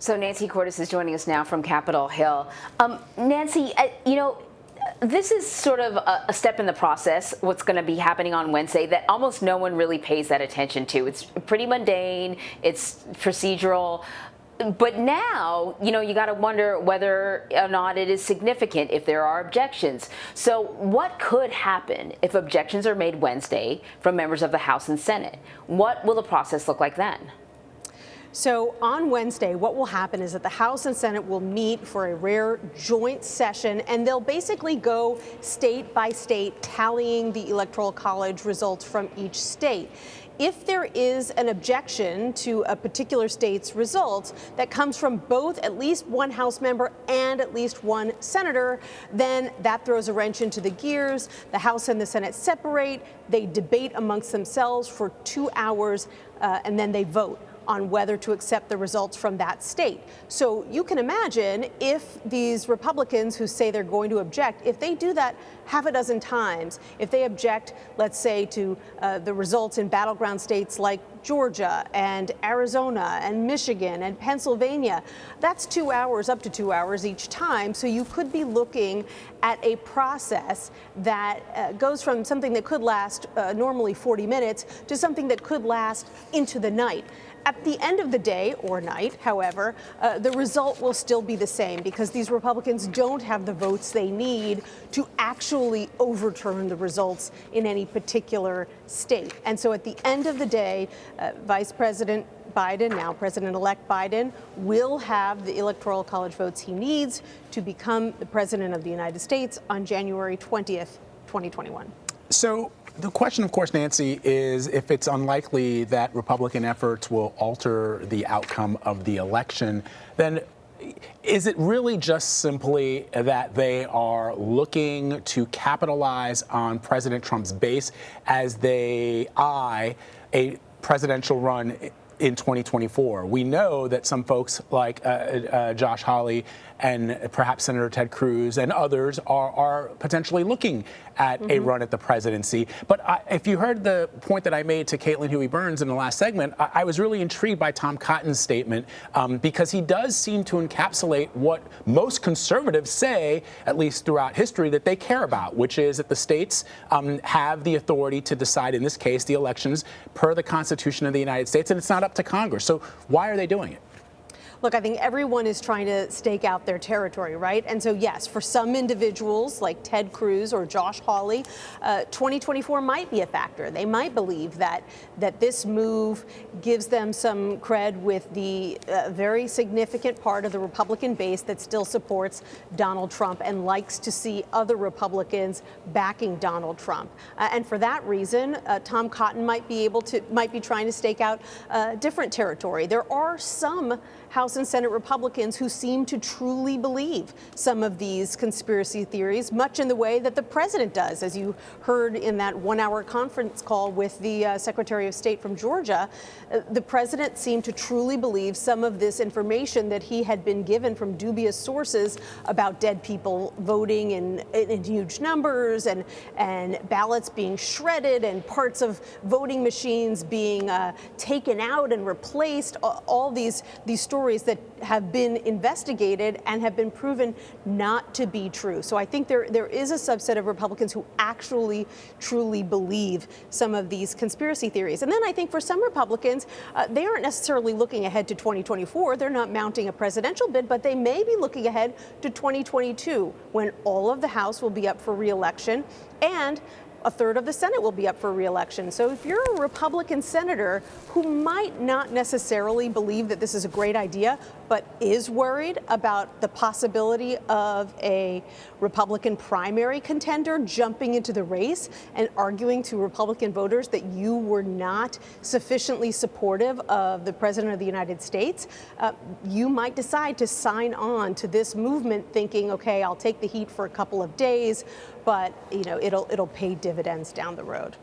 So Nancy Cordes is joining us now from Capitol Hill. Nancy, this is sort of a step in the process, what's going to be happening on Wednesday, that almost no one really pays that attention to. It's pretty mundane, it's procedural. But now, you got to wonder whether or not it is significant if there are objections. So what could happen if objections are made Wednesday from members of the House and Senate? What will the process look like then? So on Wednesday, what will happen is that the House and Senate will meet for a rare joint session, and they'll basically go state by state, tallying the Electoral College results from each state. If there is an objection to a particular state's results that comes from both at least one House member and at least one senator, then that throws a wrench into the gears. The House and the Senate separate, they debate amongst themselves for 2 hours, and then they vote on whether to accept the results from that state. So you can imagine if these Republicans who say they're going to object, if they do that half a dozen times, if they object, let's say, to the results in battleground states like Georgia and Arizona and Michigan and Pennsylvania, that's 2 hours, up to 2 hours each time. So you could be looking at a process that goes from something that could last normally 40 minutes to something that could last into the night. At the end of the day or night, however, the result will still be the same because these Republicans don't have the votes they need to actually overturn the results in any particular state. And so at the end of the day, Vice President Biden, now President-elect Biden, will have the Electoral College votes he needs to become the President of the United States on January 20th, 2021. So the question, of course, Nancy, is if it's unlikely that Republican efforts will alter the outcome of the election, then is it really just simply that they are looking to capitalize on President Trump's base as they eye a presidential run in 2024? We know that some folks like Josh Hawley and perhaps Senator Ted Cruz and others are potentially looking at a run at the presidency. But if you heard the point that I made to Caitlin Huey-Burns in the last segment, I was really intrigued by Tom Cotton's statement because he does seem to encapsulate what most conservatives say, at least throughout history, that they care about, which is that the states have the authority to decide, in this case, the elections per the Constitution of the United States, and it's not up to Congress. So why are they doing it? Look, I think everyone is trying to stake out their territory, right? And so, yes, for some individuals like Ted Cruz or Josh Hawley, 2024 might be a factor. They might believe that this move gives them some cred with the very significant part of the Republican base that still supports Donald Trump and likes to see other Republicans backing Donald Trump. And for that reason, Tom Cotton might be trying to stake out different territory. There are some House and Senate Republicans who seem to truly believe some of these conspiracy theories, much in the way that the president does. As you heard in that 1-hour conference call with the Secretary of State from Georgia, the president seemed to truly believe some of this information that he had been given from dubious sources about dead people voting in huge numbers and ballots being shredded and parts of voting machines being taken out and replaced, all these stories that have been investigated and have been proven not to be true. So I think there is a subset of Republicans who actually truly believe some of these conspiracy theories. And then I think for some Republicans, they aren't necessarily looking ahead to 2024. They're not mounting a presidential bid, but they may be looking ahead to 2022 when all of the House will be up for re-election and a third of the Senate will be up for re-election. So if you're a Republican senator who might not necessarily believe that this is a great idea, but is worried about the possibility of a Republican primary contender jumping into the race and arguing to Republican voters that you were not sufficiently supportive of the President of the United States, you might decide to sign on to this movement thinking, okay, I'll take the heat for a couple of days, but it'll pay dividends down the road.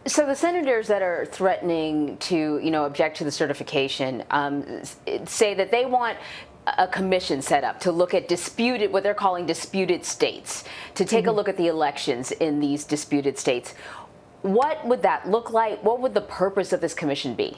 So the senators that are threatening to, object to the certification say that they want a commission set up to look at what they're calling disputed states, to take a look at the elections in these disputed states. What would that look like? What would the purpose of this commission be?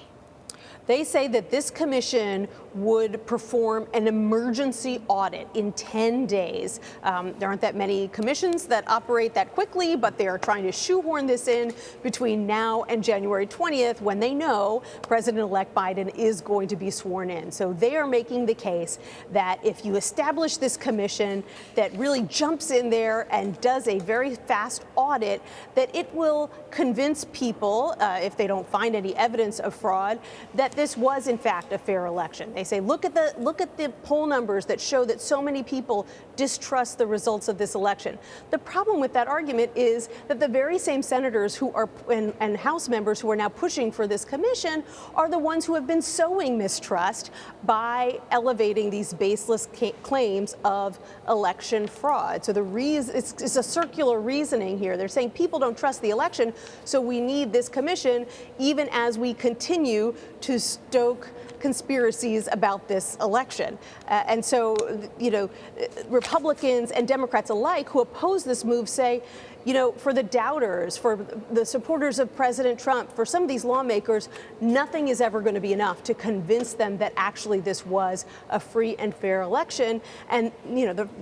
They say that this commission would perform an emergency audit in 10 days. There aren't that many commissions that operate that quickly, but they are trying to shoehorn this in between now and January 20th, when they know President-elect Biden is going to be sworn in. So they are making the case that if you establish this commission that really jumps in there and does a very fast audit, that it will convince people, if they don't find any evidence of fraud, that this was in fact a fair election. They say, look at the poll numbers that show that so many people distrust the results of this election. The problem with that argument is that the very same senators who are and House members who are now pushing for this commission are the ones who have been sowing mistrust by elevating these baseless claims of election fraud. So it's a circular reasoning here. They're saying people don't trust the election, so we need this commission, even as we continue to stoke conspiracies about this election. And so, Republicans and Democrats alike who oppose this move say, for the doubters, for the supporters of President Trump, for some of these lawmakers, nothing is ever going to be enough to convince them that actually this was a free and fair election. And,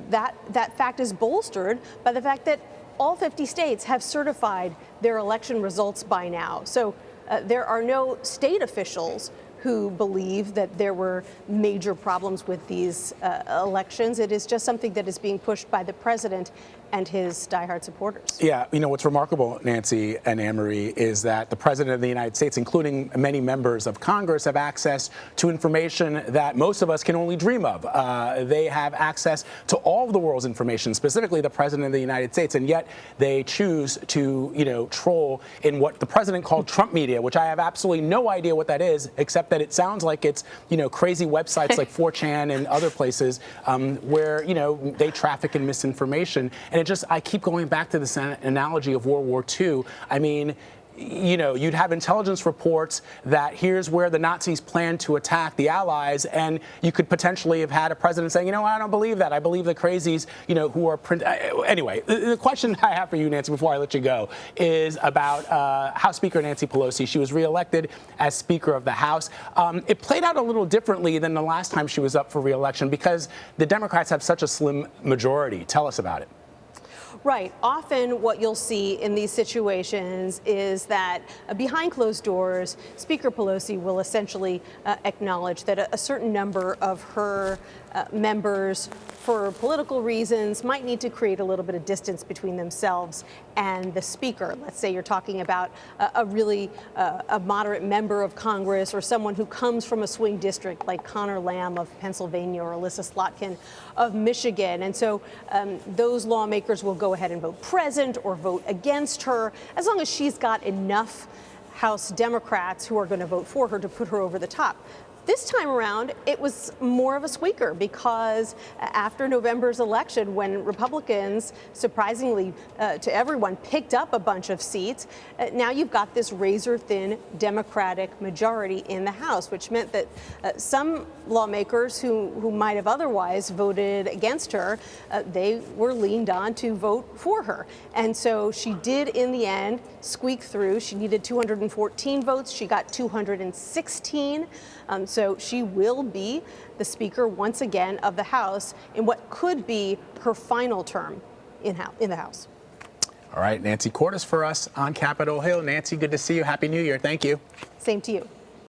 that fact is bolstered by the fact that all 50 states have certified their election results by now. So there are no state officials who believe that there were major problems with these elections. It is just something that is being pushed by the president and his diehard supporters. Yeah, what's remarkable, Nancy and Anne-Marie, is that the president of the United States, including many members of Congress, have access to information that most of us can only dream of. They have access to all of the world's information, specifically the president of the United States, and yet they choose to, troll in what the president called Trump media, which I have absolutely no idea what that is, except that it sounds like it's, crazy websites like 4chan and other places where, they traffic in misinformation. And I keep going back to this analogy of World War II. I mean, you'd have intelligence reports that here's where the Nazis planned to attack the Allies, and you could potentially have had a president saying, I don't believe that. I believe the crazies, who are Anyway, the question I have for you, Nancy, before I let you go, is about House Speaker Nancy Pelosi. She was reelected as Speaker of the House. It played out a little differently than the last time she was up for reelection because the Democrats have such a slim majority. Tell us about it. Right. Often what you'll see in these situations is that behind closed doors, Speaker Pelosi will essentially acknowledge that a certain number of her members, for political reasons, might need to create a little bit of distance between themselves and the speaker. Let's say you're talking about a moderate member of Congress or someone who comes from a swing district like Connor Lamb of Pennsylvania or Alyssa Slotkin of Michigan. And so those lawmakers will go ahead and vote present or vote against her, as long as she's got enough House Democrats who are going to vote for her to put her over the top. This time around, it was more of a squeaker because after November's election, when Republicans, surprisingly to everyone, picked up a bunch of seats, now you've got this razor-thin Democratic majority in the House, which meant that some lawmakers who might have otherwise voted against her, they were leaned on to vote for her. And so she did, in the end, squeak through. She needed 214 votes. She got 216. So she will be the Speaker once again of the House in what could be her final term in the House. All right, Nancy Cordes for us on Capitol Hill. Nancy, good to see you. Happy New Year. Thank you. Same to you.